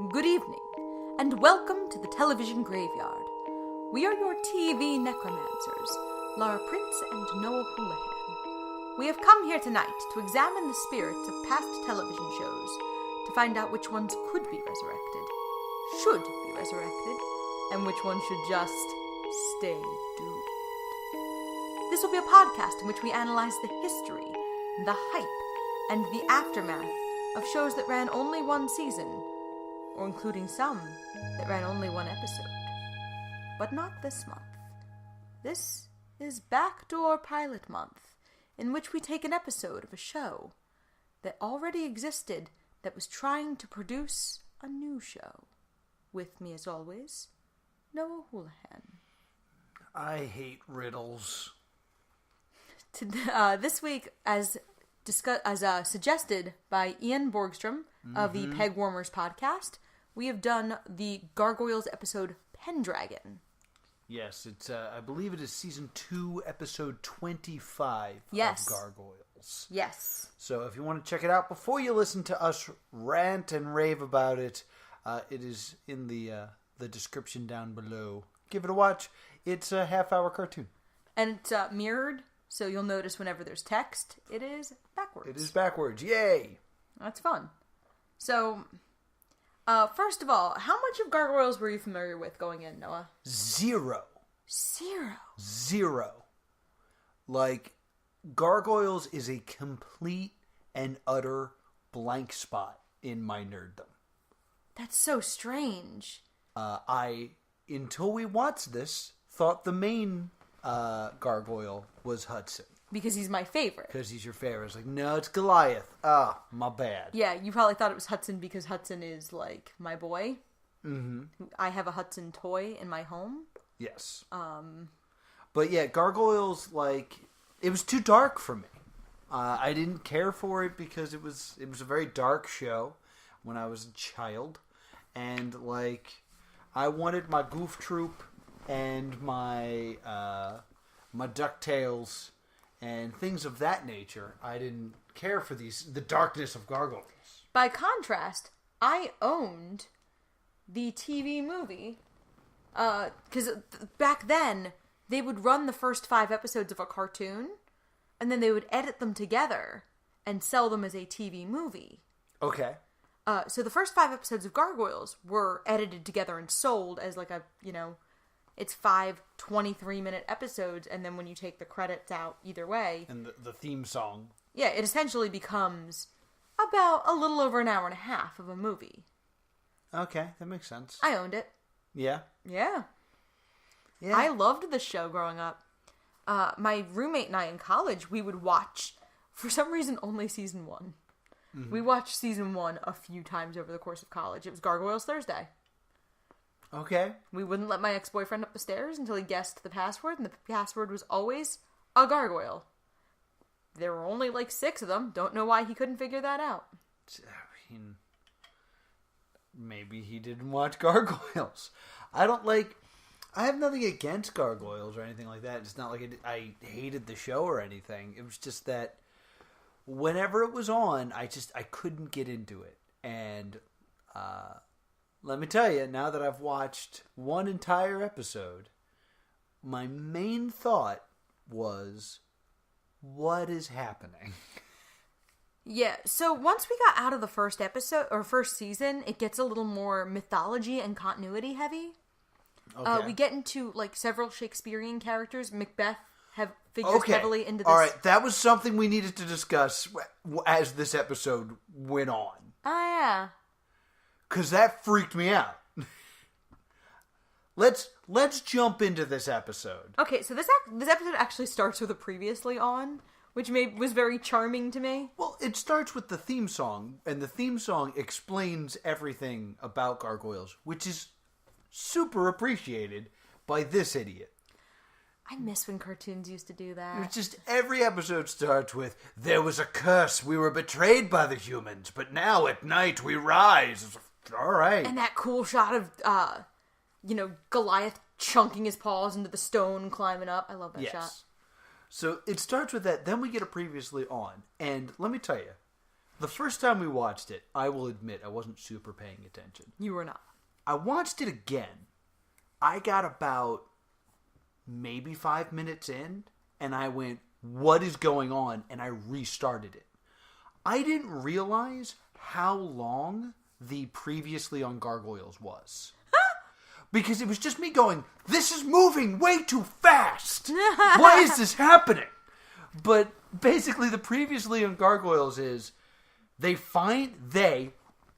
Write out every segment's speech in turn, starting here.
Good evening, and welcome to the television graveyard. We are your TV necromancers, Lara Prince and Noah Houlihan. We have come here tonight to examine the spirits of past television shows, to find out which ones could be resurrected, should be resurrected, and which ones should just stay doomed. This will be a podcast in which we analyze the history, the hype, and the aftermath of shows that ran only one season, or including some that ran only one episode. But not this month. This is Backdoor Pilot Month, in which we take an episode of a show that already existed that was trying to produce a new show. With me, as always, Noah Houlihan. I hate riddles. This week, as suggested by Ian Borgstrom of the Peg Warmers podcast, we have done the Gargoyles episode Pendragon. Yes, it's. I believe it is season 2, episode 25 Yes. of Gargoyles. Yes. So if you want to check it out before you listen to us rant and rave about it, it is in the description down below. Give it a watch. It's a half-hour cartoon. And it's mirrored, so you'll notice whenever there's text, it is backwards. It is backwards. Yay! That's fun. So, first of all, how much of Gargoyles were you familiar with going in, Noah? Zero. Zero. Like, Gargoyles is a complete and utter blank spot in my nerddom. That's so strange. I, until we watched this, thought the main gargoyle was Hudson. Because he's my favorite. Because he's your favorite. It's like, no, it's Goliath. Ah, my bad. Yeah, you probably thought it was Hudson because Hudson is, like, my boy. Mm-hmm. I have a Hudson toy in my home. Yes. But yeah, Gargoyles, like, it was too dark for me. I didn't care for it because it was a very dark show when I was a child. And, like, I wanted my Goof Troop and my DuckTales and things of that nature. I didn't care for the darkness of Gargoyles. By contrast, I owned the TV movie, because back then, they would run the first 5 episodes of a cartoon, and then they would edit them together and sell them as a TV movie. Okay. So the first 5 episodes of Gargoyles were edited together and sold as like a, it's 5 23-minute episodes, and then when you take the credits out either way... And the theme song. Yeah, it essentially becomes about a little over an hour and a half of a movie. Okay, that makes sense. I owned it. Yeah? Yeah. I loved this show growing up. My roommate and I in college, we would watch, for some reason, only season 1. Mm-hmm. We watched season 1 a few times over the course of college. It was Gargoyles Thursday. Okay. We wouldn't let my ex-boyfriend up the stairs until he guessed the password, and the password was always a gargoyle. There were only like 6 of them. Don't know why he couldn't figure that out. I mean, maybe he didn't watch Gargoyles. I have nothing against Gargoyles or anything like that. It's not like I hated the show or anything. It was just that whenever it was on, I couldn't get into it. And, let me tell you, now that I've watched one entire episode, my main thought was, what is happening? Yeah, so once we got out of the first episode, or first season, it gets a little more mythology and continuity heavy. Okay. We get into, like, several Shakespearean characters. Macbeth figures heavily into this. Alright, that was something we needed to discuss as this episode went on. Oh, yeah. Because that freaked me out. Let's jump into this episode. Okay, so this episode actually starts with a previously on, which was very charming to me. Well, it starts with the theme song, and the theme song explains everything about Gargoyles, which is super appreciated by this idiot. I miss when cartoons used to do that. It's just every episode starts with, there was a curse, we were betrayed by the humans, but now at night we rise. All right. And that cool shot of, Goliath chunking his paws into the stone, climbing up. I love that shot. So it starts with that. Then we get a previously on. And let me tell you, The first time we watched it, I will admit I wasn't super paying attention. You were not. I watched it again. I got about maybe 5 minutes in, and I went, what is going on? And I restarted it. I didn't realize how long the previously on Gargoyles was. Because it was just me going, this is moving way too fast. Why is this happening? But basically the previously on Gargoyles is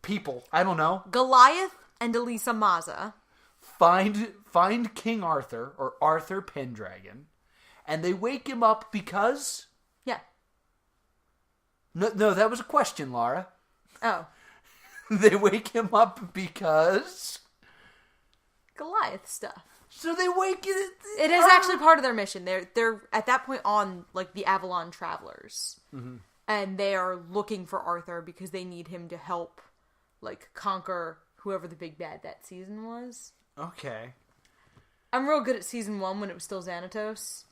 people, I don't know. Goliath and Elisa Maza. Find King Arthur, or Arthur Pendragon, and they wake him up because... Yeah. No, that was a question, Laura. Oh. They wake him up because... Goliath stuff. So they wake it. It is actually part of their mission. They're at that point on like the Avalon Travelers, and they are looking for Arthur because they need him to help, like, conquer whoever the big bad that season was. Okay. I'm real good at season 1 when it was still Xanatos.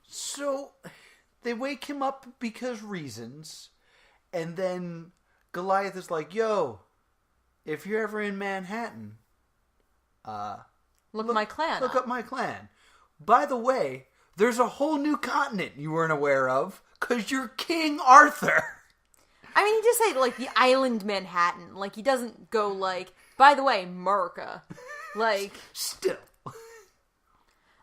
So they wake him up because reasons, and then Goliath is like, "Yo, if you're ever in Manhattan." Look my clan. Look up my clan. By the way, there's a whole new continent you weren't aware of, because you're King Arthur. I mean, he just said, like, the island Manhattan. Like, he doesn't go, like, by the way, America. Like... Still.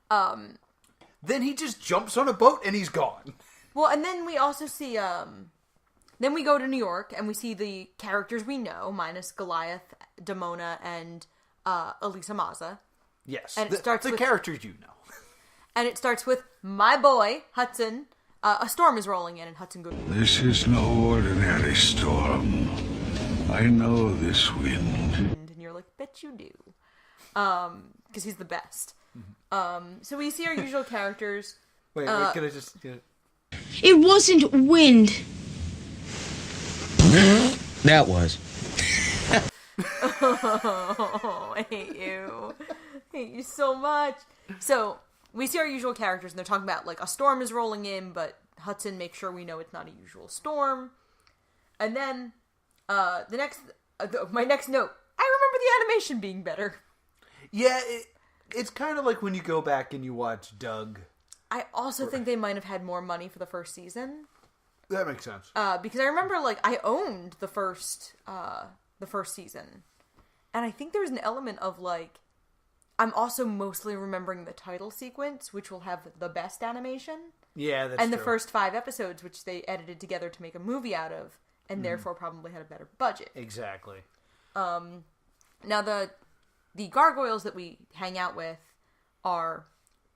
Then he just jumps on a boat and he's gone. Well, and then we also see, then we go to New York and we see the characters we know, minus Goliath, Damona, and... Elisa Maza. Yes. And it starts the with, characters you know. And it starts with my boy, Hudson. A storm is rolling in, and Hudson goes... This is no ordinary storm. I know this wind. And you're like, bet you do. Because he's the best. So we see our usual characters. Wait, can I just... It wasn't wind. That was. Oh, I hate you. I hate you so much. So, we see our usual characters, and they're talking about, like, a storm is rolling in, but Hudson makes sure we know it's not a usual storm. And then, my next note, I remember the animation being better. Yeah, it's kind of like when you go back and you watch Doug. I also think they might have had more money for the first season. That makes sense. Because I remember, like, I owned the first season. And I think there's an element of, like, I'm also mostly remembering the title sequence, which will have the best animation. Yeah, that's And the true. first 5 episodes, which they edited together to make a movie out of, and therefore probably had a better budget. Exactly. Now, the gargoyles that we hang out with are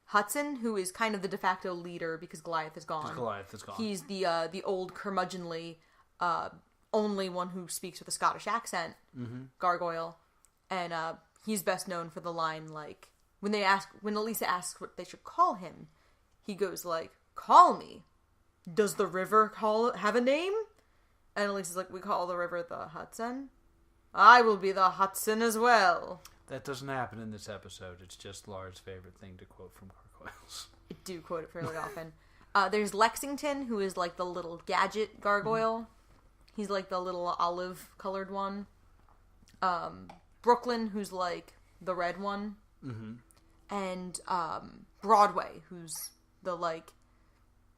Hudson, who is kind of the de facto leader because Goliath is gone. He's the old curmudgeonly, only one who speaks with a Scottish accent, gargoyle. And he's best known for the line, like, when Elisa asks what they should call him, he goes like, "Call me. Does the river have a name?" And Elisa's like, "We call the river the Hudson. I will be the Hudson as well." That doesn't happen in this episode. It's just Laura's favorite thing to quote from Gargoyles. I do quote it fairly often. There's Lexington, who is like the little gadget gargoyle. He's like the little olive-colored one. Brooklyn, who's like the red one. And Broadway, who's the like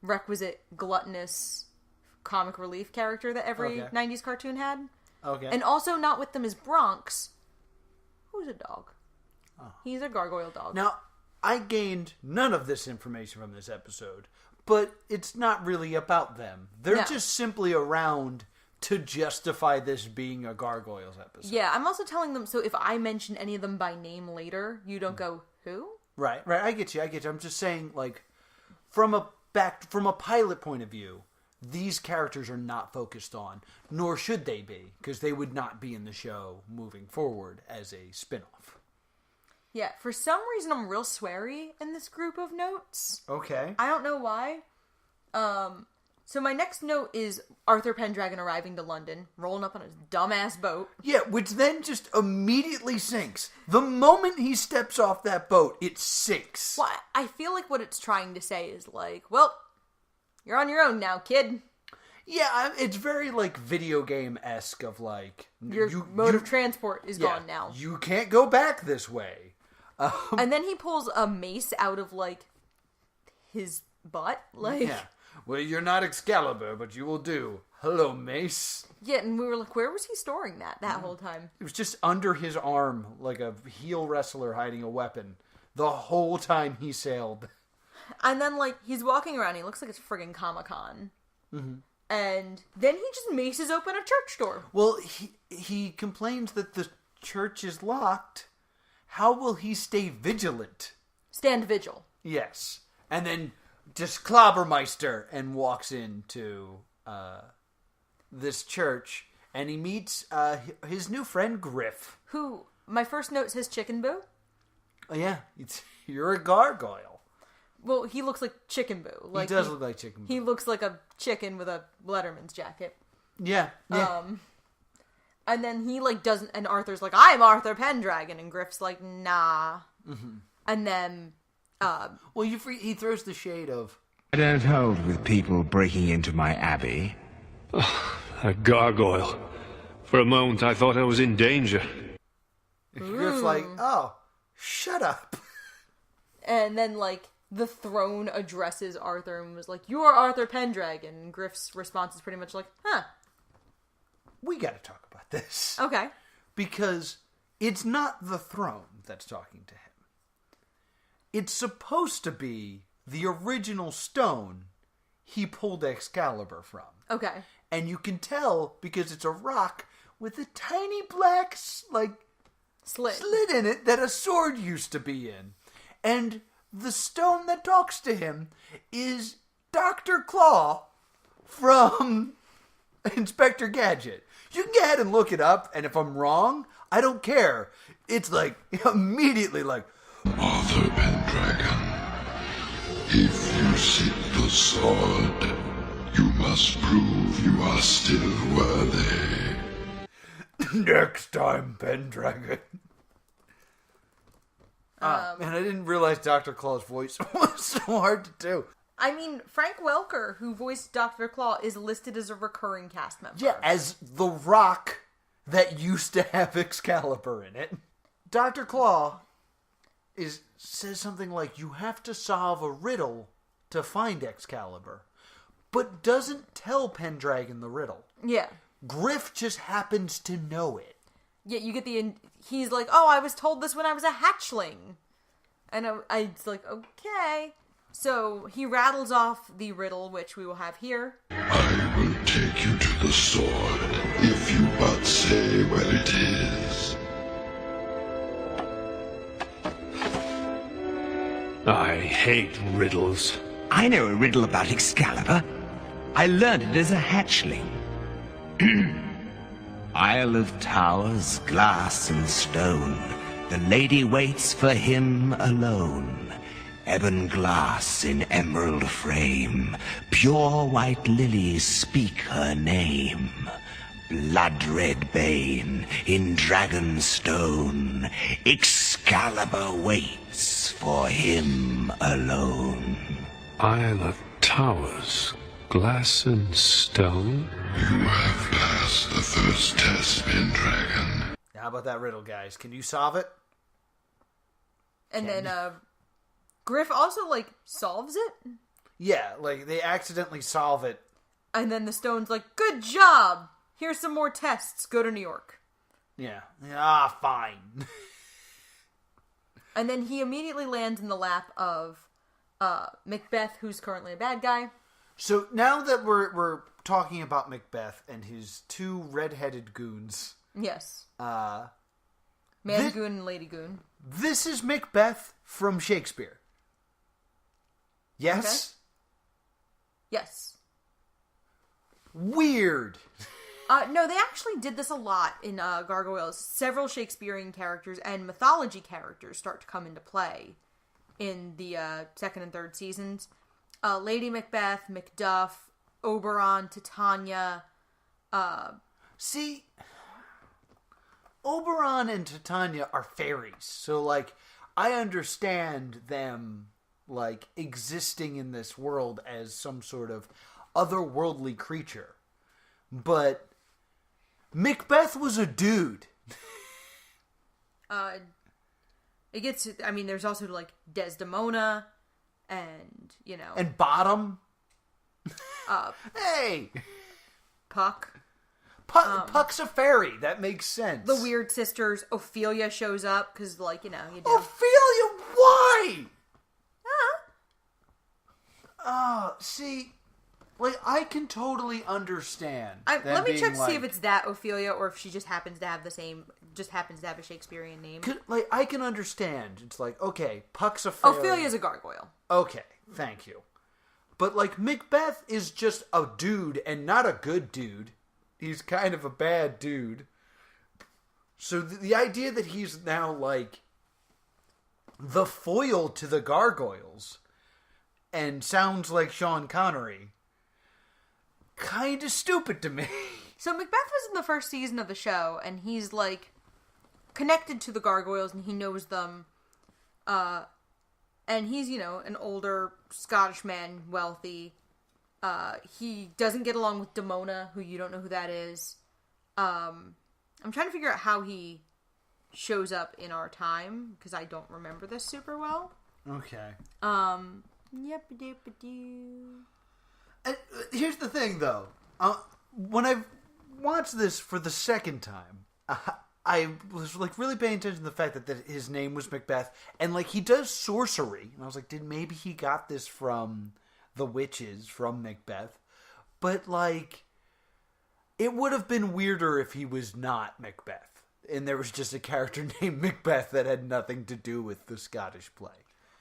requisite gluttonous comic relief character that every 90s cartoon had. Okay. And also not with them is Bronx, who's a dog. Oh. He's a gargoyle dog. Now, I gained none of this information from this episode, but it's not really about them. They're just simply around to justify this being a Gargoyles episode. Yeah, I'm also telling them, so if I mention any of them by name later, you don't go, who? Right, I get you. I'm just saying, like, from a pilot point of view, these characters are not focused on, nor should they be, because they would not be in the show moving forward as a spin-off. Yeah, for some reason I'm real sweary in this group of notes. Okay. I don't know why. So my next note is Arthur Pendragon arriving to London, rolling up on his dumbass boat. Yeah, which then just immediately sinks. The moment he steps off that boat, it sinks. Well, I feel like what it's trying to say is like, well, you're on your own now, kid. Yeah, it's very, like, video game-esque of, like... Your mode of transport is gone now. You can't go back this way. And then he pulls a mace out of, like, his butt. Like, yeah. Well, you're not Excalibur, but you will do. Hello, mace. Yeah, and we were like, where was he storing that whole time? It was just under his arm, like a heel wrestler hiding a weapon, the whole time he sailed. And then, like, he's walking around, he looks like it's friggin' Comic-Con. Mm-hmm. And then he just maces open a church door. Well, he complains that the church is locked. How will he stay vigilant? Stand vigil. Yes. And then just Clobbermeister and walks into this church, and he meets his new friend Griff. Who, my first note says Chicken Boo. Oh, yeah. You're a gargoyle. Well, he looks like Chicken Boo. Like, he does look like Chicken Boo. He looks like a chicken with a Letterman's jacket. Yeah. And then he, like, doesn't... And Arthur's like, I'm Arthur Pendragon. And Griff's like, nah. Mm-hmm. And then... well, he throws the shade of... I don't hold with people breaking into my abbey. Oh, a gargoyle. For a moment, I thought I was in danger. Griff's like, oh, shut up. And then, like... The throne addresses Arthur and was like, you are Arthur Pendragon. And Griff's response is pretty much like, huh. We gotta talk about this. Okay. Because it's not the throne that's talking to him. It's supposed to be the original stone he pulled Excalibur from. Okay. And you can tell because it's a rock with a tiny black, like, slit in it that a sword used to be in. And... the stone that talks to him is Dr. Claw from Inspector Gadget. You can go ahead and look it up, and if I'm wrong, I don't care. It's like, immediately like, Arthur Pendragon, if you seek the sword, you must prove you are still worthy. Next time, Pendragon. And I didn't realize Dr. Claw's voice was so hard to do. I mean, Frank Welker, who voiced Dr. Claw, is listed as a recurring cast member. Yeah, as the rock that used to have Excalibur in it. Dr. Claw says something like, you have to solve a riddle to find Excalibur, but doesn't tell Pendragon the riddle. Yeah. Griff just happens to know it. Yeah, you get he's like, oh, I was told this when I was a hatchling. And it's like, okay. So he rattles off the riddle, which we will have here. I will take you to the sword, if you but say where it is. I hate riddles. I know a riddle about Excalibur. I learned it as a hatchling. Isle of towers, glass and stone, the lady waits for him alone. Ebon glass in emerald frame, pure white lilies speak her name. Blood-red bane in dragon stone, Excalibur waits for him alone. Isle of towers, glass and stone? You have passed the first test, Pendragon. How about that riddle, guys? Can you solve it? And then Griff also, like, solves it. Yeah, like, they accidentally solve it. And then the stone's like, good job! Here's some more tests. Go to New York. Yeah. Ah, fine. And then he immediately lands in the lap of Macbeth, who's currently a bad guy. So now that we're talking about Macbeth and his two red-headed goons. Yes. Goon and Lady Goon. This is Macbeth from Shakespeare. Yes? Okay. Yes. Weird. No, they actually did this a lot in Gargoyles. Several Shakespearean characters and mythology characters start to come into play in the second and third seasons. Lady Macbeth, Macduff, Oberon, Titania. See, Oberon and Titania are fairies. So, like, I understand them, like, existing in this world as some sort of otherworldly creature. But Macbeth was a dude. It gets, I mean, there's also, like, Desdemona, and, you know... And Bottom. Hey! Puck. Puck's a fairy. That makes sense. The weird sisters. Ophelia shows up, because, like, you know, you do. Ophelia, why? See... Like, I can totally understand. Let me check to see if it's that Ophelia or if she just happens to have a Shakespearean name. Like, I can understand. It's like, okay, Puck's a fairy. Ophelia's a gargoyle. Okay, thank you. But, like, Macbeth is just a dude and not a good dude. He's kind of a bad dude. So the idea that he's now, like, the foil to the gargoyles and sounds like Sean Connery... kind of stupid to me. So Macbeth was in the first season of the show, and he's, like, connected to the gargoyles, and he knows them. And he's, you know, an older Scottish man, wealthy. He doesn't get along with Demona, who you don't know who that is. I'm trying to figure out how he shows up in our time, because I don't remember this super well. Okay. Here's the thing, though. When I watched this for the second time, I was, like, really paying attention to the fact that his name was Macbeth. And, like, he does sorcery. And I was like, maybe he got this from the witches, from Macbeth. But, like, it would have been weirder if he was not Macbeth. And there was just a character named Macbeth that had nothing to do with the Scottish play.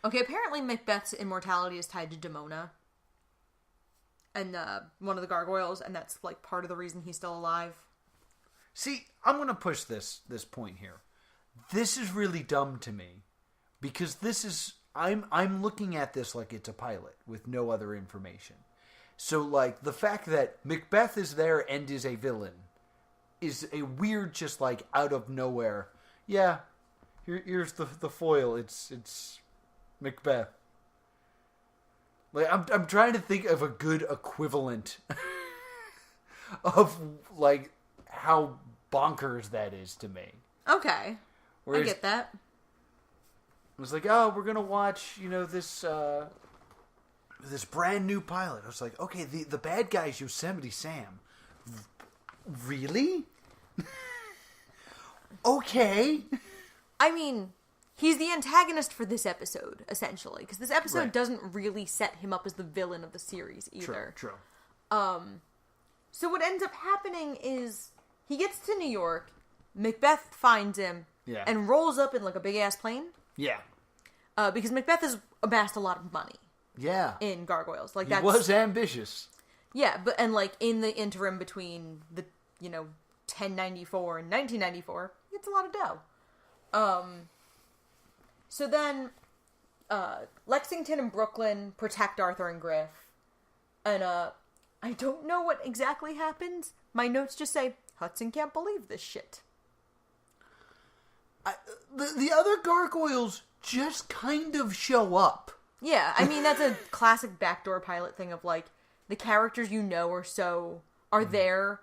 Okay, apparently Macbeth's immortality is tied to Demona. And one of the gargoyles, and that's, like, part of the reason he's still alive. See, I'm going to push this point here. This is really dumb to me, because this is... I'm looking at this like it's a pilot, with no other information. So, like, the fact that Macbeth is there and is a villain is a weird, just, like, out of nowhere... Yeah, here's the foil. It's Macbeth. Like, I'm trying to think of a good equivalent of, like, how bonkers that is to me. Okay. Whereas, I get that. It was like, oh, we're going to watch, you know, this brand new pilot. I was like, okay, the bad guy's Yosemite Sam. Really? Okay. I mean... he's the antagonist for this episode, essentially. Because this episode doesn't really set him up as the villain of the series, either. True. So what ends up happening is, he gets to New York, Macbeth finds him, and rolls up in, like, a big-ass plane. Yeah. Because Macbeth has amassed a lot of money. Yeah. In Gargoyles. Like, he was ambitious. Yeah, and, like, in the interim between the, you know, 1094 and 1994, he gets a lot of dough. So then, Lexington and Brooklyn protect Arthur and Griff. And, I don't know what exactly happens. My notes just say, Hudson can't believe this shit. The other gargoyles just kind of show up. Yeah, I mean, that's a classic backdoor pilot thing of, like, the characters you know are there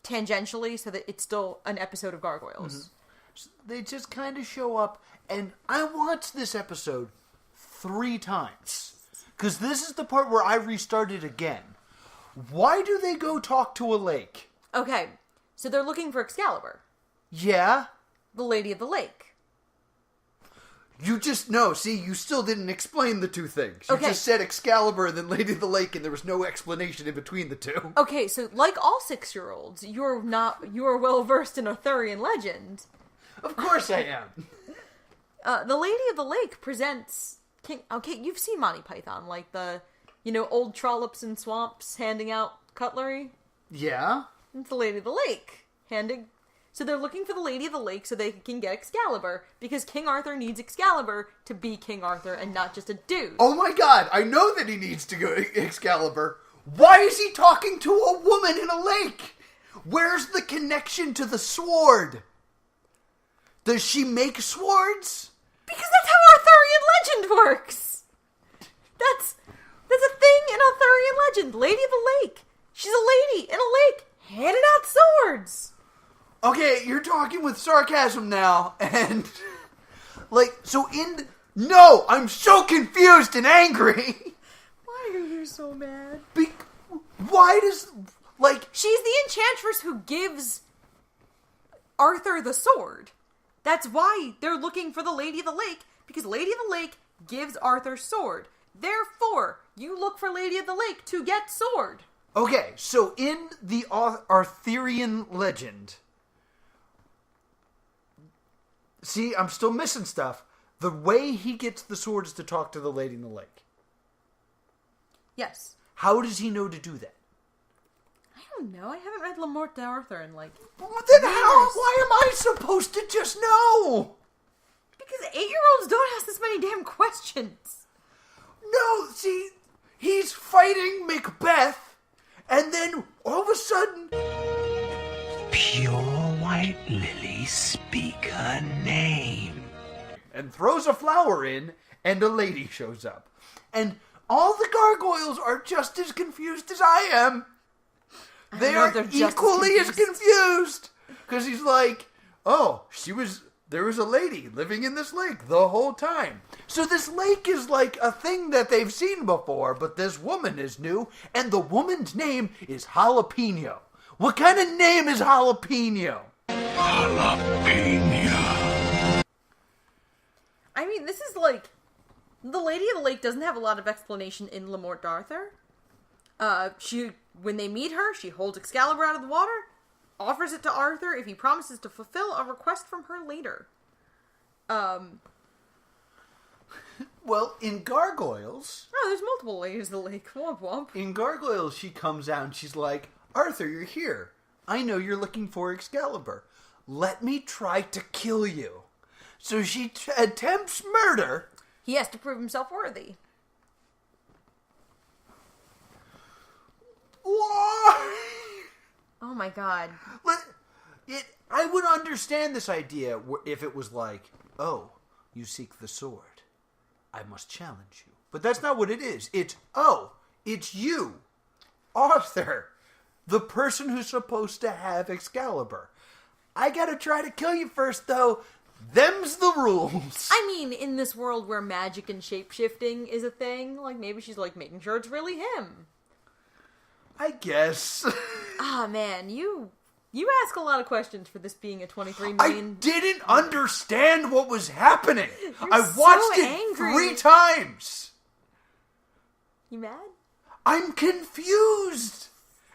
tangentially so that it's still an episode of Gargoyles. Mm-hmm. They just kind of show up, and I watched this episode 3 times. Because this is the part where I restarted again. Why do they go talk to a lake? Okay, so they're looking for Excalibur. Yeah? The Lady of the Lake. You just know. See, you still didn't explain the two things. You just said Excalibur and then Lady of the Lake, and there was no explanation in between the two. Okay, so like all 6-year-olds, you are well versed in Arthurian legend. Of course I am. The Lady of the Lake presents King. Okay, you've seen Monty Python, like the, old trollops in swamps handing out cutlery. Yeah. It's the Lady of the Lake handing. So they're looking for the Lady of the Lake so they can get Excalibur, because King Arthur needs Excalibur to be King Arthur and not just a dude. Oh my god, I know that he needs to go Excalibur. Why is he talking to a woman in a lake? Where's the connection to the sword? Does she make swords? Because that's how Arthurian legend works. That's a thing in Arthurian legend. Lady of the Lake She's a lady in a lake handing out swords. Okay, you're talking with sarcasm now, and no, I'm so confused and angry. Why are you so mad? Why does she's the enchantress who gives Arthur the sword. That's why they're looking for the Lady of the Lake, because Lady of the Lake gives Arthur sword. Therefore, you look for Lady of the Lake to get sword. Okay, so in the Arthurian legend, see, I'm still missing stuff. The way he gets the sword is to talk to the Lady in the Lake. Yes. How does he know to do that? I don't know. I haven't read Le Morte d'Arthur in Then why am I supposed to just know? Because 8-year-olds don't ask this many damn questions. No, see, he's fighting Macbeth, and then all of a sudden... Pure white lilies speak her name. And throws a flower in, and a lady shows up. And all the gargoyles are just as confused as I am. They are equally as confused. Because he's like, oh, there was a lady living in this lake the whole time. So this lake is like a thing that they've seen before, but this woman is new, and the woman's name is Jalapeno. What kind of name is Jalapeno? Jalapeno. I mean, this is the Lady of the Lake doesn't have a lot of explanation in Le Morte d'Arthur. When they meet her, she holds Excalibur out of the water, offers it to Arthur if he promises to fulfill a request from her later. Well, in Gargoyles... Oh, there's multiple Ladies of the Lake. Womp womp. In Gargoyles, she comes out and she's like, Arthur, you're here. I know you're looking for Excalibur. Let me try to kill you. So she attempts murder. He has to prove himself worthy. Why? Oh my god. I would understand this idea if it was like, oh, you seek the sword. I must challenge you. But that's not what it is. It's you, Arthur, the person who's supposed to have Excalibur. I gotta try to kill you first, though. Them's the rules. I mean, in this world where magic and shape-shifting is a thing, maybe she's, making sure it's really him. I guess. Ah, man, you ask a lot of questions for this being a 23 million... I didn't understand what was happening. You're I watched so it angry. 3 times. You mad? I'm confused.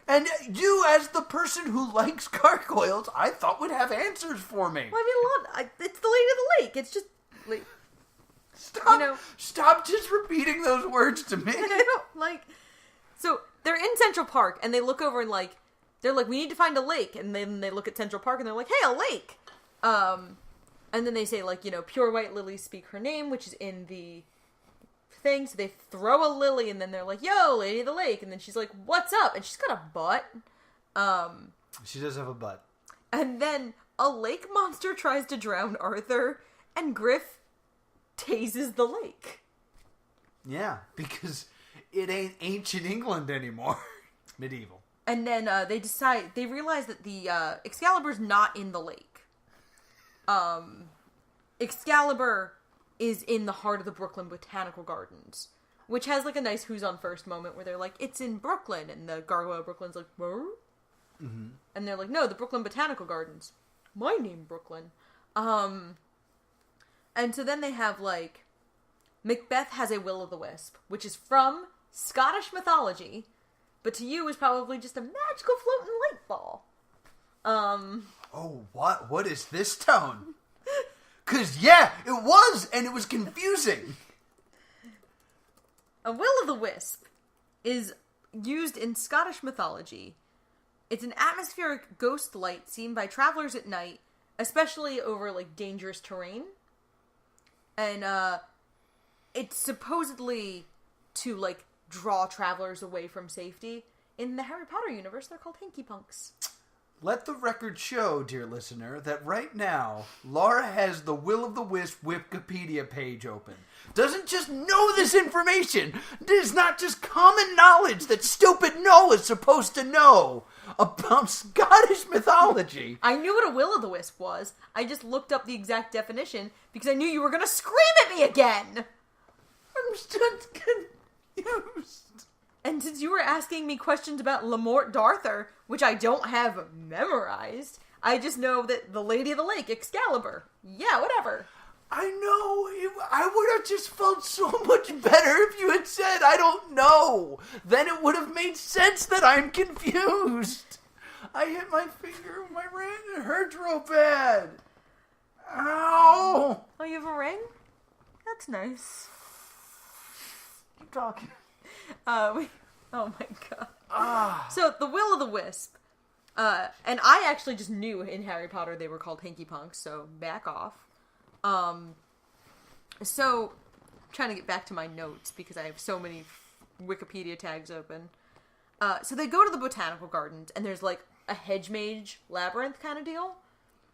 And you, as the person who likes gargoyles, I thought would have answers for me. Well, I mean, it's the Lady of the Lake. It's just... Stop just repeating those words to me. I don't, So, they're in Central Park, and they look over and, they're like, we need to find a lake. And then they look at Central Park, and they're like, hey, a lake! And then they say, pure white lilies speak her name, which is in the thing. So they throw a lily, and then they're like, yo, Lady of the Lake. And then she's like, what's up? And she's got a butt. She does have a butt. And then a lake monster tries to drown Arthur, and Griff tases the lake. Yeah, because it ain't ancient England anymore. Medieval. And then they realize that the Excalibur's not in the lake. Excalibur is in the heart of the Brooklyn Botanical Gardens, which has a nice who's on first moment where they're like, it's in Brooklyn, and the Gargoyle Brooklyn's like, where? Mm-hmm. And they're like, no, the Brooklyn Botanical Gardens. My name, Brooklyn. And so then they have Macbeth has a will-o'-the-wisp, which is from Scottish mythology, but to you is probably just a magical floating light ball. Oh, what? What is this tone? 'Cause, yeah, it was, and it was confusing. A will-o'-the-wisp is used in Scottish mythology. It's an atmospheric ghost light seen by travelers at night, especially over, dangerous terrain. And, it's supposedly to, draw travelers away from safety. In the Harry Potter universe, they're called Hinky Punks. Let the record show, dear listener, that right now, Laura has the Will-o'-the-Wisp Wikipedia page open. Doesn't just know this information. It is not just common knowledge that stupid Noah is supposed to know about Scottish mythology. I knew what a will-o'-the-wisp was. I just looked up the exact definition because I knew you were going to scream at me again. I'm just confused. And since you were asking me questions about Lamort Darther, which I don't have memorized, I just know that the Lady of the Lake, Excalibur. Yeah, whatever. I know. I would have just felt so much better if you had said, I don't know. Then it would have made sense that I'm confused. I hit my finger with my ring and it hurts real bad. Ow. Oh, you have a ring? That's nice. Keep talking. Oh my god. So, the Will-o'-the-Wisp. And I actually just knew in Harry Potter they were called Hinky Punks, so back off. So, I'm trying to get back to my notes because I have so many Wikipedia tags open. So they go to the botanical gardens, and there's like a hedge mage labyrinth kind of deal.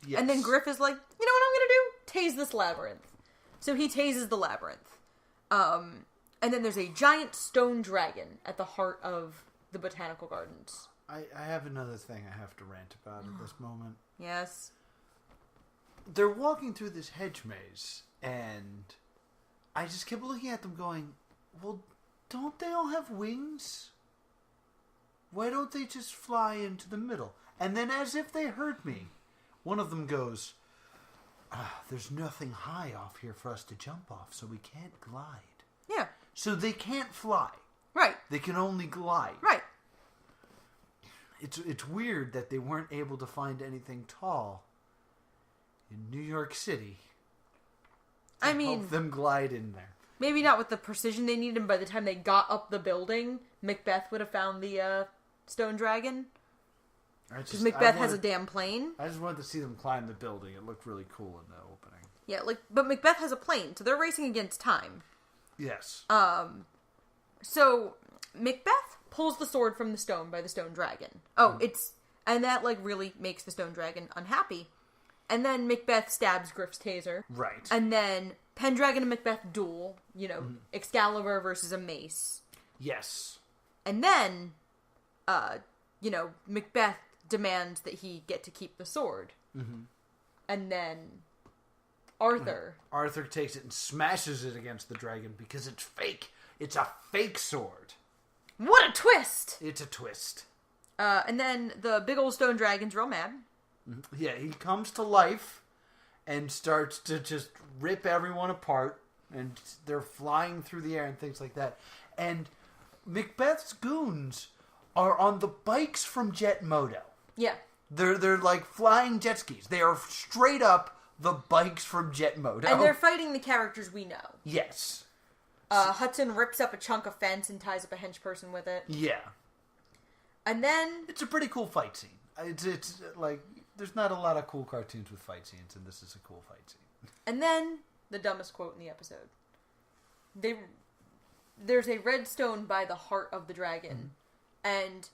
Yes. And then Griff is like, you know what I'm gonna do? Tase this labyrinth. So he tases the labyrinth. And then there's a giant stone dragon at the heart of the botanical gardens. I have another thing I have to rant about at this moment. Yes. They're walking through this hedge maze, and I just kept looking at them going, well, don't they all have wings? Why don't they just fly into the middle? And then as if they heard me, one of them goes, there's nothing high off here for us to jump off, so we can't glide. Yeah. So they can't fly. Right. They can only glide. Right. It's weird that they weren't able to find anything tall in New York City. I mean, help them glide in there. Maybe not with the precision they needed, and by the time they got up the building, Macbeth would have found the stone dragon. Because Macbeth has a damn plane. I just wanted to see them climb the building. It looked really cool in the opening. Yeah, but Macbeth has a plane, so they're racing against time. Yes. So Macbeth pulls the sword from the stone by the stone dragon. And that really makes the stone dragon unhappy. And then Macbeth stabs Griff's taser. Right. And then Pendragon and Macbeth duel, Excalibur versus a mace. Yes. And then, Macbeth demands that he get to keep the sword. Mm-hmm. And then Arthur takes it and smashes it against the dragon because it's fake. It's a fake sword. What a twist! It's a twist. And then the big old stone dragon's real mad. Yeah, he comes to life and starts to just rip everyone apart, and they're flying through the air and things like that. And Macbeth's goons are on the bikes from Jet Moto. Yeah. They're like flying jet skis. They are straight up the bikes from Jet Moto. And they're fighting the characters we know. Yes. Hudson rips up a chunk of fence and ties up a hench person with it. Yeah. And then... It's a pretty cool fight scene. It's like, there's not a lot of cool cartoons with fight scenes, and this is a cool fight scene. And then, the dumbest quote in the episode. There's a red stone by the heart of the dragon, and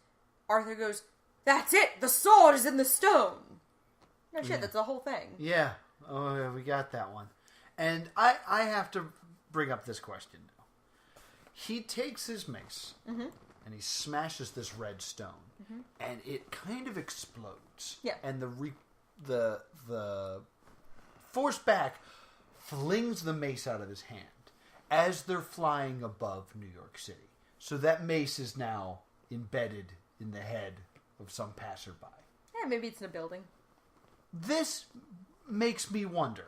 Arthur goes, "That's it! The sword is in the stone!" No shit, That's the whole thing. Yeah. Oh, yeah, we got that one. And I have to bring up this question now. He takes his mace, and he smashes this red stone, and it kind of explodes. Yeah. And the force back flings the mace out of his hand as they're flying above New York City. So that mace is now embedded in the head of some passerby. Yeah, maybe it's in a building. This makes me wonder,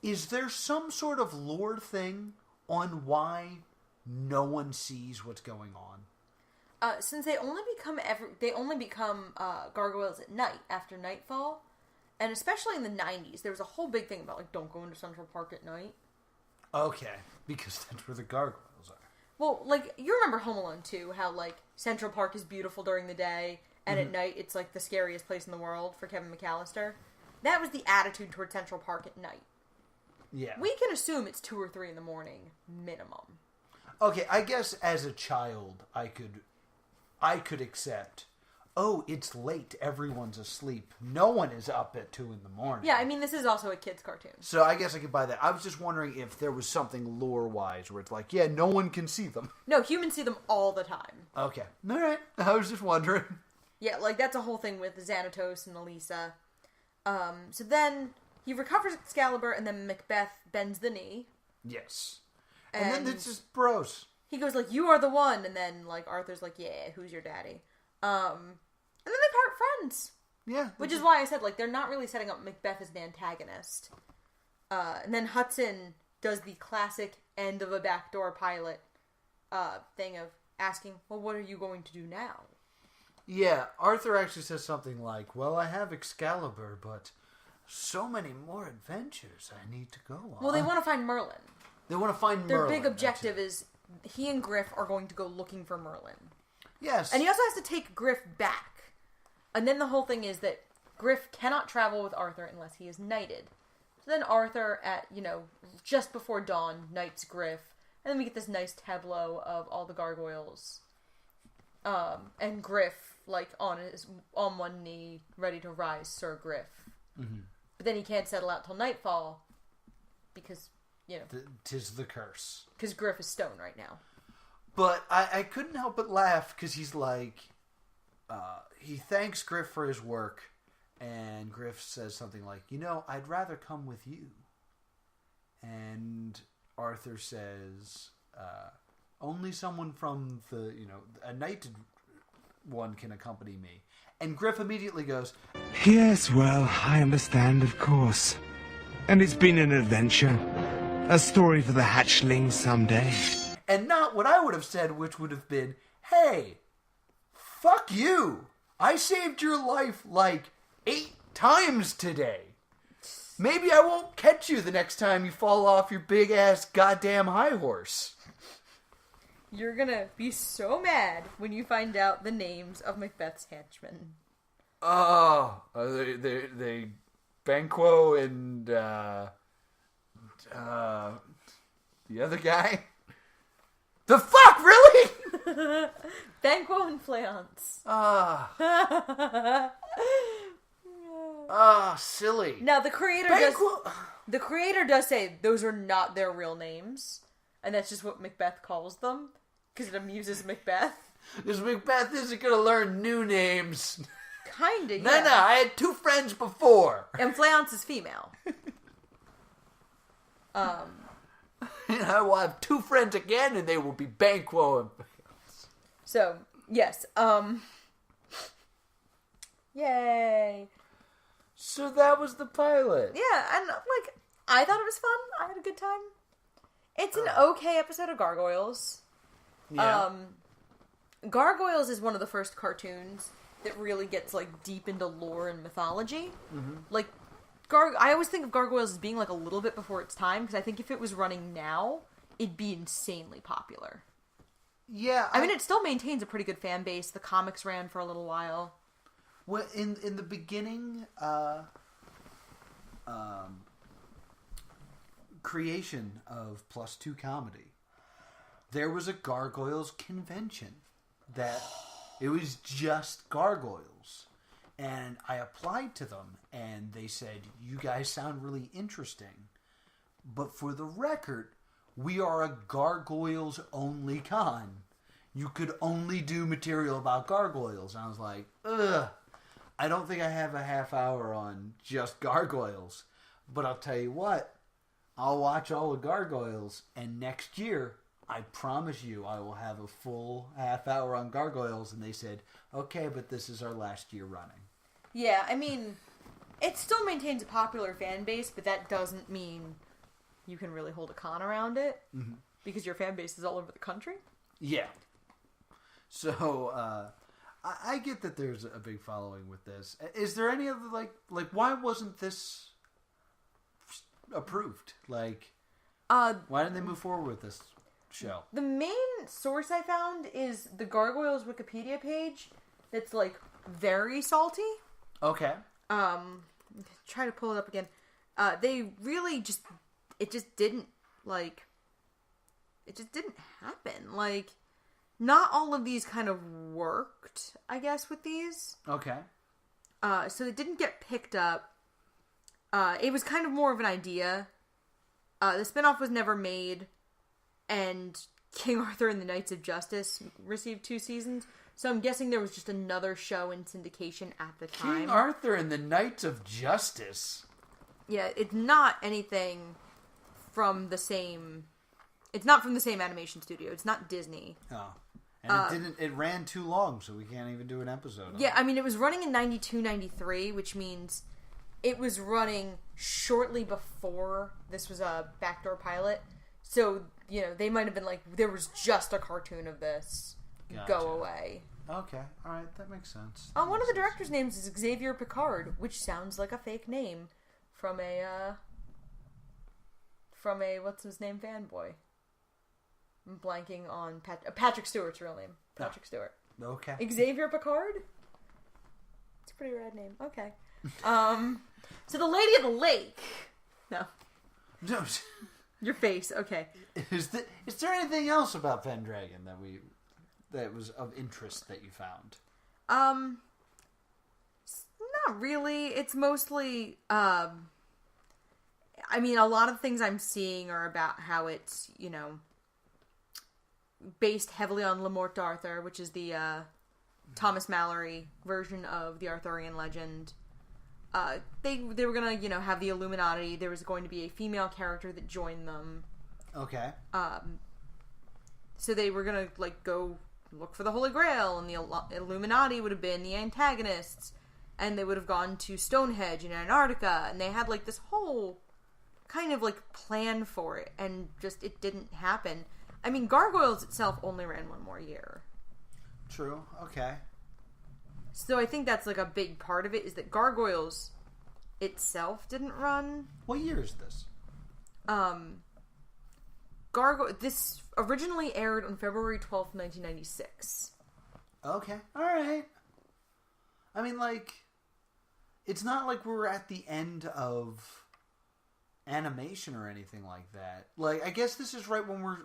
is there some sort of lore thing on why no one sees what's going on? Since they only become gargoyles at night, after nightfall, and especially in the 90s, there was a whole big thing about, don't go into Central Park at night. Okay, because that's where the gargoyles are. Well, you remember Home Alone 2, how, Central Park is beautiful during the day, and at night it's, the scariest place in the world for Kevin McAllister? That was the attitude toward Central Park at night. Yeah. We can assume it's 2 or 3 in the morning, minimum. Okay, I guess as a child, I could accept, oh, it's late. Everyone's asleep. No one is up at 2 in the morning. Yeah, I mean, this is also a kid's cartoon. So I guess I could buy that. I was just wondering if there was something lore-wise where it's like, yeah, no one can see them. No, humans see them all the time. Okay. All right. I was just wondering. Yeah, like, that's a whole thing with Xanatos and Elisa. So then he recovers Excalibur, and then Macbeth bends the knee. Yes. And then it's just bros. He goes like, "You are the one," and then like Arthur's like, "Yeah, who's your daddy?" And then they part friends. Yeah. Which is why I said like they're not really setting up Macbeth as an antagonist. And then Hudson does the classic end of a backdoor pilot thing of asking, "Well, what are you going to do now?" Yeah, Arthur actually says something like, well, I have Excalibur, but so many more adventures I need to go on. Well, they want to find Merlin. They want to find Their Merlin. big objective is he and Griff are going to go looking for Merlin. Yes. And he also has to take Griff back. And then the whole thing is that Griff cannot travel with Arthur unless he is knighted. So then Arthur, at, just before dawn, knights Griff. And then we get this nice tableau of all the gargoyles. And Griff, like, on one knee, ready to rise Sir Griff. Mm-hmm. But then he can't settle out till nightfall because, 'tis the curse. Because Griff is stone right now. But I couldn't help but laugh because he's like, he thanks Griff for his work, and Griff says something like, I'd rather come with you. And Arthur says, only someone from the, a knighted one can accompany me. And Griff immediately goes, Yes, well, I understand, of course. And it's been an adventure. A story for the hatchlings someday. And not what I would have said, which would have been, hey, fuck you. I saved your life like 8 times today. Maybe I won't catch you the next time you fall off your big-ass goddamn high horse. You're gonna be so mad when you find out the names of Macbeth's henchmen. Oh, they Banquo and, the other guy? The fuck, really? Banquo and Fleance. Silly. Now the creator Banquo. The creator does say those are not their real names, and that's just what Macbeth calls them because it amuses Macbeth. Because Macbeth isn't gonna learn new names. Kinda, yeah. No, I had 2 friends before. And Fleance is female. And I will have 2 friends again, and they will be Banquo and... So, yes, yay. So that was the pilot. Yeah, and, I thought it was fun. I had a good time. It's an okay episode of Gargoyles. Yeah. Gargoyles is one of the first cartoons that really gets, deep into lore and mythology. Mm-hmm. I always think of Gargoyles as being, a little bit before its time, because I think if it was running now, it'd be insanely popular. Yeah. I mean, it still maintains a pretty good fan base. The comics ran for a little while. Well, in the beginning, creation of Plus 2 Comedy, there was a Gargoyles convention that it was just Gargoyles. And I applied to them, and they said, you guys sound really interesting. But for the record, we are a Gargoyles-only con. You could only do material about Gargoyles. And I was like, ugh, I don't think I have a half hour on just Gargoyles. But I'll tell you what, I'll watch all the Gargoyles, and next year, I promise you, I will have a full half hour on Gargoyles. And they said, okay, but this is our last year running. Yeah, I mean, it still maintains a popular fan base, but that doesn't mean you can really hold a con around it, mm-hmm. because your fan base is all over the country. Yeah. So, I get that there's a big following with this. Is there any other, why wasn't this approved? Why didn't they move forward with this show? The main source I found is the Gargoyles Wikipedia page that's, very salty. Okay. Try to pull it up again. They really it just didn't happen. not all of these kind of worked, I guess, with these. Okay. So it didn't get picked up. It was kind of more of an idea. The spinoff was never made, and King Arthur and the Knights of Justice received 2 seasons. So I'm guessing there was just another show in syndication at the time. King Arthur and the Knights of Justice. Yeah, it's not anything from the same... It's not from the same animation studio. It's not Disney. Oh. And it ran too long, so we can't even do an episode on Yeah, I mean, it was running in 92, 93, which means it was running shortly before this was a backdoor pilot. So, you know, they might have been like, there was just a cartoon of this. Gotcha. Go away. Okay, alright, that makes sense. One of the director's names is Xavier Picard, which sounds like a fake name from a what's his name, fanboy. I'm blanking on Patrick Stewart's real name. Patrick Stewart. Okay. Xavier Picard? It's a pretty rad name. Okay. So the Lady of the Lake. No. No. Your face. Okay. Is there anything else about Pendragon that was of interest that you found? Not really. It's mostly, I mean, a lot of things I'm seeing are about how it's, you know, based heavily on Le Morte d'Arthur, which is the Thomas Mallory version of the Arthurian legend. They were gonna, you know, have the Illuminati. There was going to be a female character that joined them. Okay. So they were gonna, like, go look for the Holy Grail, and the Illuminati would have been the antagonists, and they would have gone to Stonehenge in Antarctica, and they had, like, this whole kind of, like, plan for it, and just it didn't happen. I mean, Gargoyles itself only ran 1 more year. True. Okay. So I think that's, like, a big part of it, is that Gargoyles itself didn't run. What year is this? This originally aired on February 12th, 1996. Okay. Alright. I mean, like, it's not like we're at the end of animation or anything like that. Like, I guess this is right when we're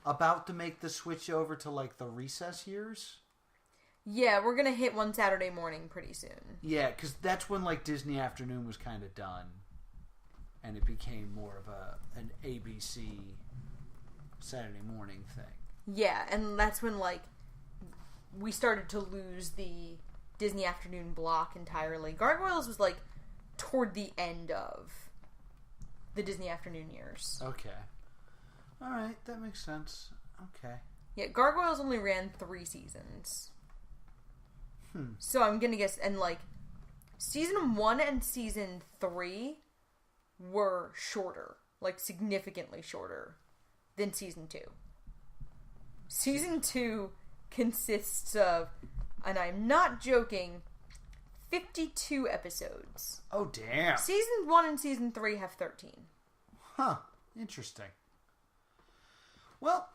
about to make the switch over to, like, the recess years. Yeah, we're gonna hit one Saturday morning pretty soon. Yeah, because that's when, like, Disney Afternoon was kind of done. And it became more of an ABC Saturday morning thing. Yeah, and that's when, like, we started to lose the Disney Afternoon block entirely. Gargoyles was, like, toward the end of the Disney Afternoon years. Okay. Alright, that makes sense. Okay. Yeah, Gargoyles only ran 3 seasons. So I'm gonna guess, and, like, season 1 and season 3 were shorter. Like, significantly shorter than season 2. Season 2 consists of, and I'm not joking, 52 episodes. Oh, damn. Season 1 and season 3 have 13. Huh. Interesting. Well,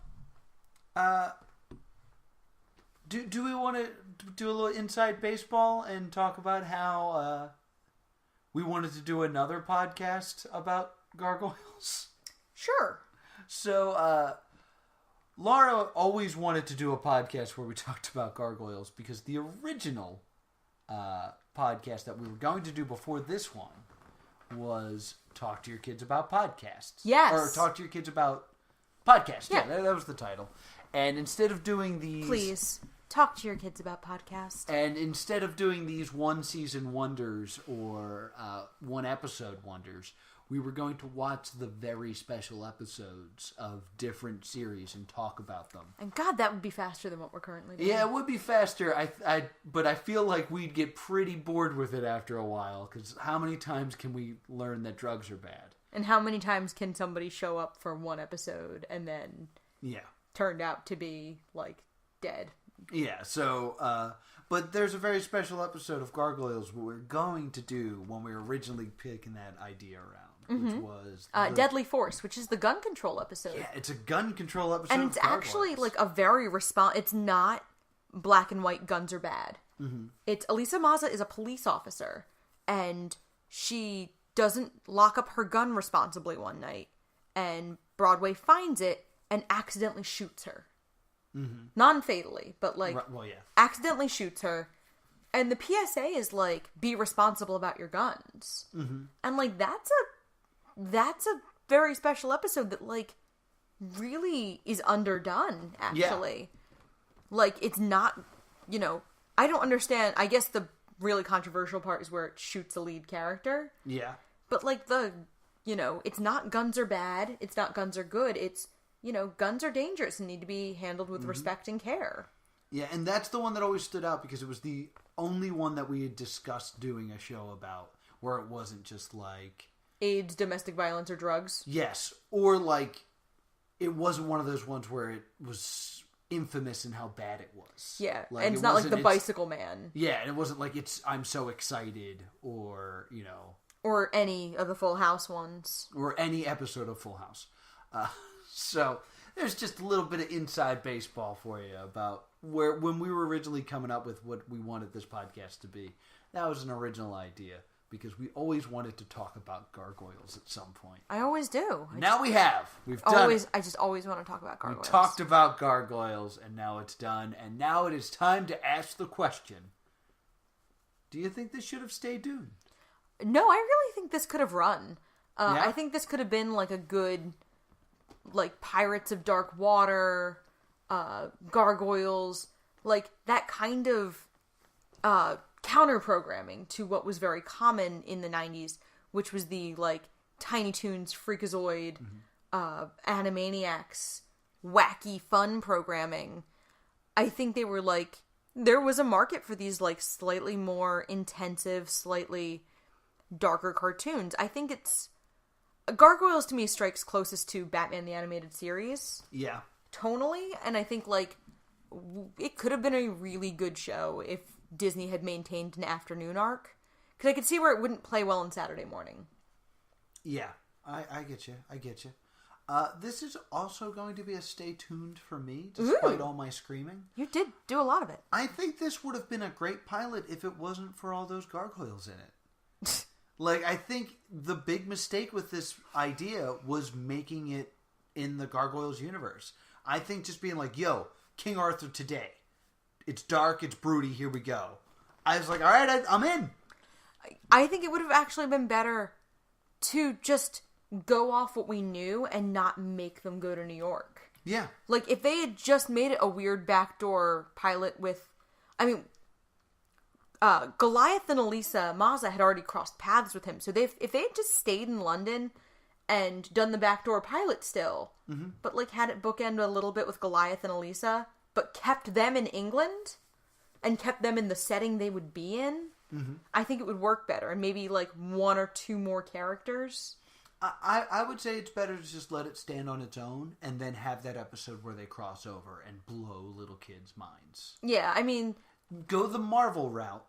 do we want to do a little inside baseball and talk about how we wanted to do another podcast about Gargoyles? Sure. So, Laura always wanted to do a podcast where we talked about Gargoyles because the original podcast that we were going to do before this one was Talk to Your Kids About Podcasts. Yes. Or Talk to Your Kids About Podcasts. Yeah. That was the title. And instead of doing these... Please, talk to your kids about podcasts. And instead of doing these 1-season wonders or 1-episode wonders, we were going to watch the very special episodes of different series and talk about them. And God, that would be faster than what we're currently doing. Yeah, it would be faster. But I feel like we'd get pretty bored with it after a while, because how many times can we learn that drugs are bad? And how many times can somebody show up for 1 episode and then turned out to be, like, dead? Yeah, so, but there's a very special episode of Gargoyles we're going to do when we were originally picking that idea around, which was... Deadly Force, which is the gun control episode. Yeah, it's a gun control episode and it's actually, like, a very it's not black and white guns are bad. Mm-hmm. It's Elisa Maza is a police officer, and she doesn't lock up her gun responsibly one night, and Broadway finds it and accidentally shoots her. Non-fatally, but, like, Well, yeah. accidentally shoots her. And the PSA is, like, be responsible about your guns. And, like, that's a very special episode that, like, really is underdone, actually. Yeah. Like, it's not, you know, I don't understand. I guess the really controversial part is where it shoots the lead character. Yeah. But, like, it's not guns are bad. It's not guns are good. It's, guns are dangerous and need to be handled with respect and care. Yeah, and that's the one that always stood out because it was the only one that we had discussed doing a show about where it wasn't just, like... AIDS, domestic violence, or drugs. Yes. Or, like, it wasn't one of those ones where it was infamous in how bad it was. Yeah, like, and it's not like the Bicycle Man. Yeah, and it wasn't like I'm so excited or, Or any of the Full House ones. Or any episode of Full House. So, there's just a little bit of inside baseball for you about when we were originally coming up with what we wanted this podcast to be. That was an original idea. Because we always wanted to talk about gargoyles at some point. I always do. We have. We've done it. I just always want to talk about gargoyles. We talked about gargoyles, and now it's done. And now it is time to ask the question. Do you think this should have stayed Dune? No, I really think this could have run. Yeah? I think this could have been like a good, like, Pirates of Dark Water, gargoyles, like that kind of... counter-programming to what was very common in the 90s, which was the, like, Tiny Toons, Freakazoid, Animaniacs, wacky fun programming. I think they were, like, there was a market for these, like, slightly more intensive, slightly darker cartoons. I think Gargoyles to me strikes closest to Batman the Animated Series. Yeah. Tonally, and I think, like, it could have been a really good show if Disney had maintained an afternoon arc. Because I could see where it wouldn't play well on Saturday morning. Yeah, I get you. This is also going to be a stay tuned for me, despite all my screaming. You did do a lot of it. I think this would have been a great pilot if it wasn't for all those gargoyles in it. Like, I think the big mistake with this idea was making it in the Gargoyles universe. I think just being like, yo, King Arthur today. It's dark, it's broody, here we go. I was like, all right, I'm in. I think it would have actually been better to just go off what we knew and not make them go to New York. Yeah. Like, if they had just made it a weird backdoor pilot with... Goliath and Elisa Maza had already crossed paths with him. So if they had just stayed in London and done the backdoor pilot still, but, like, had it bookend a little bit with Goliath and Elisa... but kept them in England and kept them in the setting they would be in, I think it would work better. And maybe, like, one or two more characters. I would say it's better to just let it stand on its own and then have that episode where they cross over and blow little kids' minds. Yeah, I mean... Go the Marvel route,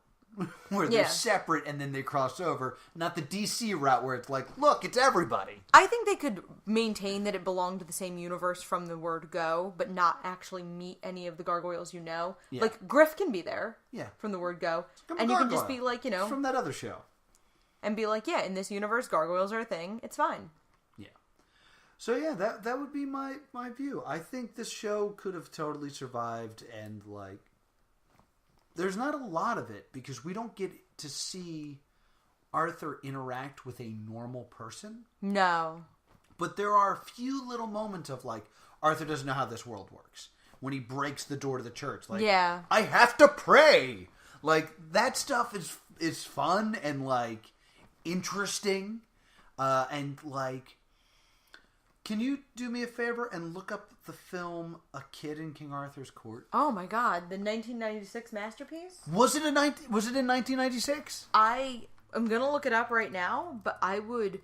where they're separate and then they cross over, not the DC route where it's like, look, it's everybody. I think they could maintain that it belonged to the same universe from the word go, but not actually meet any of the gargoyles you know. Yeah. Like, Griff can be there from the word go. And you can just be like, from that other show. And be like, yeah, in this universe, gargoyles are a thing. It's fine. Yeah. So yeah, that would be my view. I think this show could have totally survived and, like, there's not a lot of it because we don't get to see Arthur interact with a normal person. No. But there are a few little moments of, like, Arthur doesn't know how this world works. When he breaks the door to the church. Like, I have to pray! Like, that stuff is fun and, like, interesting. And, like... Can you do me a favor and look up the film A Kid in King Arthur's Court? Oh my god, the 1996 masterpiece? Was it in 1996? I am going to look it up right now, but I would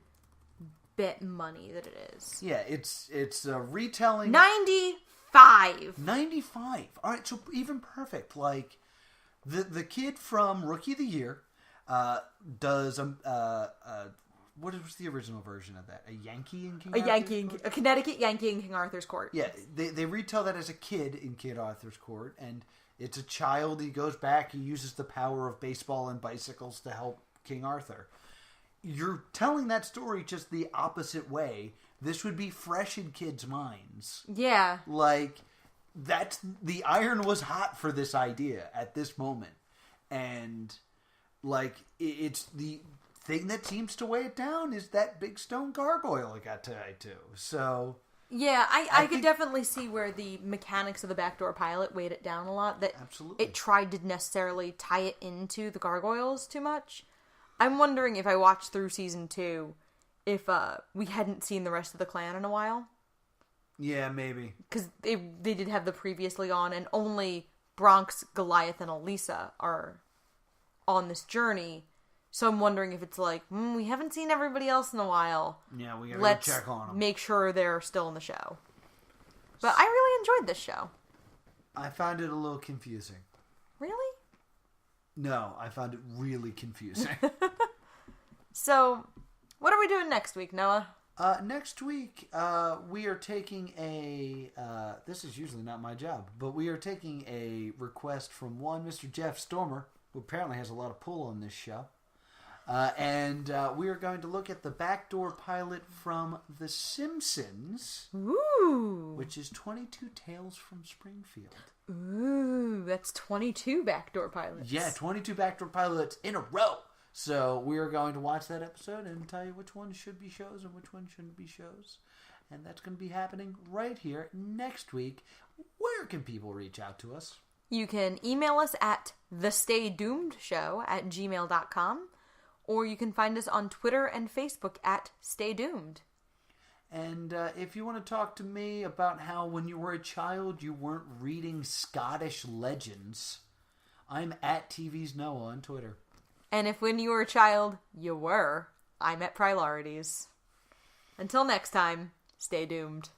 bet money that it is. Yeah, it's a retelling. 95. 95. All right, so even perfect. Like, the kid from Rookie of the Year does what was the original version of that? A Yankee in King Arthur's Court? A Connecticut Yankee in King Arthur's Court. Yeah, they retell that as a kid in King Arthur's Court, and it's a child. He goes back. He uses the power of baseball and bicycles to help King Arthur. You're telling that story just the opposite way. This would be fresh in kids' minds. Yeah. Like, the iron was hot for this idea at this moment. And, like, it's the thing that seems to weigh it down is that big stone gargoyle it got tied to. So... Yeah, I could definitely see where the mechanics of the backdoor pilot weighed it down a lot. That Absolutely. It tried to necessarily tie it into the gargoyles too much. I'm wondering if I watched through season 2, if we hadn't seen the rest of the clan in a while. Yeah, maybe. Because they did have the previously on, and only Bronx, Goliath, and Elisa are on this journey. So I'm wondering if it's like, we haven't seen everybody else in a while. Yeah, we gotta Let's check on them. make sure they're still in the show. But I really enjoyed this show. I found it a little confusing. Really? No, I found it really confusing. So, what are we doing next week, Noah? Next week, we are taking a... this is usually not my job, but we are taking a request from one Mr. Jeff Stormer, who apparently has a lot of pull on this show. And we are going to look at the backdoor pilot from The Simpsons. Ooh. Which is 22 Tales from Springfield. Ooh, that's 22 backdoor pilots. Yeah, 22 backdoor pilots in a row. So we are going to watch that episode and tell you which ones should be shows and which ones shouldn't be shows. And that's going to be happening right here next week. Where can people reach out to us? You can email us at thestaydoomedshow@gmail.com. Or you can find us on Twitter and Facebook at Stay Doomed. And if you want to talk to me about how when you were a child you weren't reading Scottish legends, I'm at TV's Noah on Twitter. And if when you were a child you were, I'm at Priorities. Until next time, stay doomed.